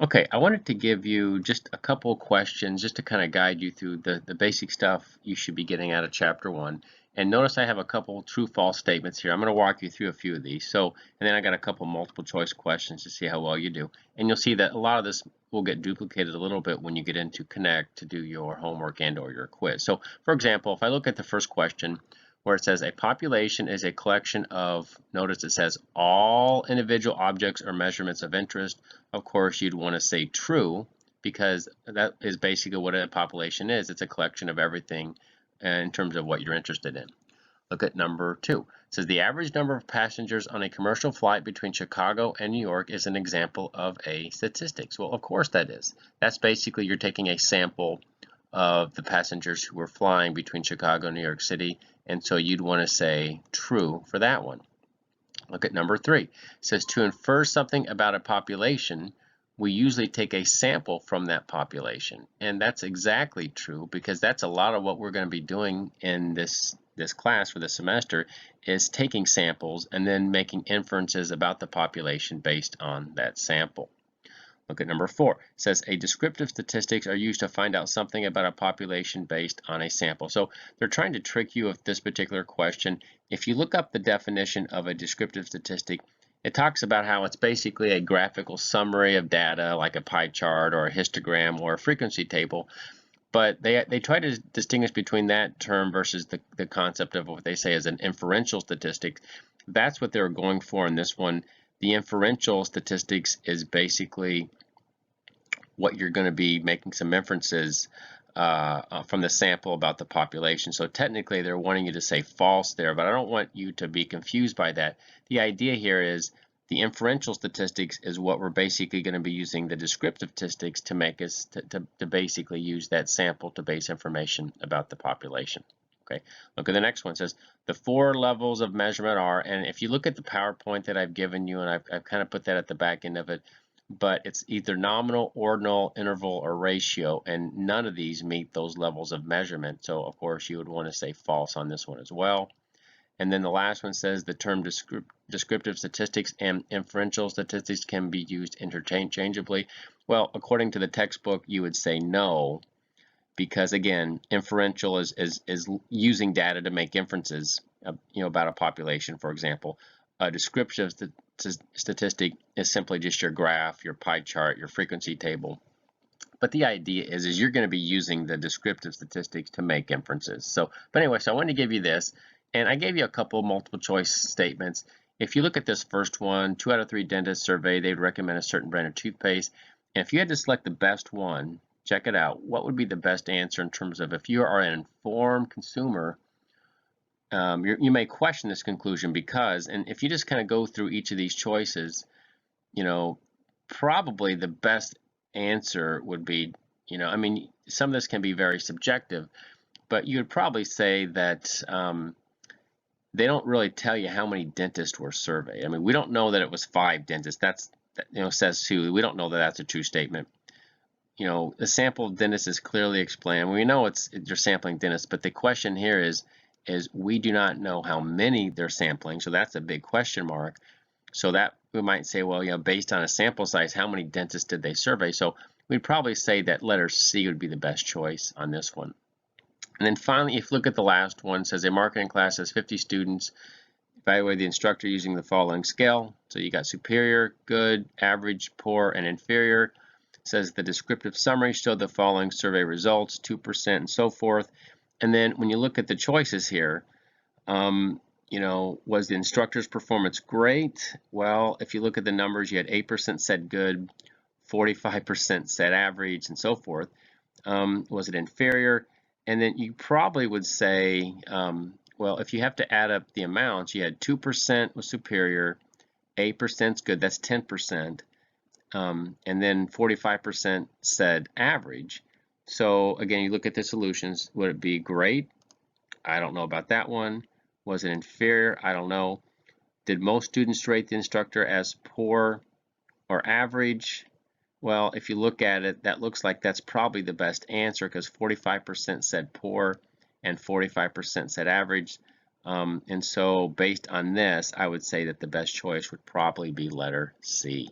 Okay, I wanted to give you just a couple questions just to kind of guide you through the basic stuff you should be getting out of chapter one. And notice I have a couple true-false statements here. I'm going to walk you through a few of these. So, and then I got a couple multiple choice questions to see how well you do. And you'll see that a lot of this will get duplicated a little bit when you get into Connect to do your homework and or your quiz. So, for example, if I look at the first question, where it says a population is a collection of, notice it says all individual objects or measurements of interest. Of course, you'd want to say true because that is basically what a population is. It's a collection of everything in terms of what you're interested in. Look at number 2. It says the average number of passengers on a commercial flight between Chicago and New York is an example of a statistics. Well, of course that is. That's basically you're taking a sample of the passengers who were flying between Chicago and New York City, and so you'd want to say true for that one. Look at number 3. It says to infer something about a population, we usually take a sample from that population. And that's exactly true because that's a lot of what we're going to be doing in this class for the semester is taking samples and then making inferences about the population based on that sample. Look at number 4. It says a descriptive statistics are used to find out something about a population based on a sample. So they're trying to trick you with this particular question. If you look up the definition of a descriptive statistic, it talks about how it's basically a graphical summary of data like a pie chart or a histogram or a frequency table. But they try to distinguish between that term versus the concept of what they say is an inferential statistic. That's what they're going for in this one. The inferential statistics is basically what you're going to be making some inferences from the sample about the population. So technically they're wanting you to say false there, but I don't want you to be confused by that. The idea here is the inferential statistics is what we're basically going to be using the descriptive statistics to make us to basically use that sample to base information about the population. Okay, look at the next one. It says the 4 levels of measurement are, and if you look at the PowerPoint that I've given you, and I've kind of put that at the back end of it, but it's either nominal, ordinal, interval, or ratio, and none of these meet those levels of measurement. So of course you would want to say false on this one as well. And then the last one says the term descriptive statistics and inferential statistics can be used interchangeably. Well, according to the textbook, you would say no, because again, inferential is using data to make inferences, about a population, for example. A descriptive statistic is simply just your graph, your pie chart, your frequency table. But the idea is you're going to be using the descriptive statistics to make inferences. So, but anyway, so I wanted to give you this, and I gave you a couple multiple choice statements. If you look at this first one, 2 out of 3 dentists surveyed, they'd recommend a certain brand of toothpaste. And if you had to select the best one, check it out. What would be the best answer in terms of if you are an informed consumer? You may question this conclusion because, and if you just kind of go through each of these choices, probably the best answer would be, I mean, some of this can be very subjective, but you would probably say that they don't really tell you how many dentists were surveyed. I mean, we don't know that it was 5 dentists. That says 2. We don't know that that's a true statement. The sample of dentists is clearly explained. We know they're sampling dentists, but the question here is we do not know how many they're sampling, so that's a big question mark. So that we might say, well, based on a sample size, how many dentists did they survey? So we'd probably say that letter C would be the best choice on this one. And then finally, if you look at the last one, it says a marketing class has 50 students. Evaluate the instructor using the following scale. So you got superior, good, average, poor, and inferior. It says the descriptive summary showed the following survey results, 2%, and so forth. And then when you look at the choices here, was the instructor's performance great? Well, if you look at the numbers, you had 8% said good, 45% said average, and so forth. Was it inferior? And then you probably would say, well, if you have to add up the amounts, you had 2% was superior, 8% is good, that's 10%, and then 45% said average. So again, you look at the solutions. Would it be great? I don't know about that one. Was it inferior? I don't know. Did most students rate the instructor as poor or average? Well, if you look at it, that looks like that's probably the best answer because 45% said poor and 45% said average. And so based on this, I would say that the best choice would probably be letter C.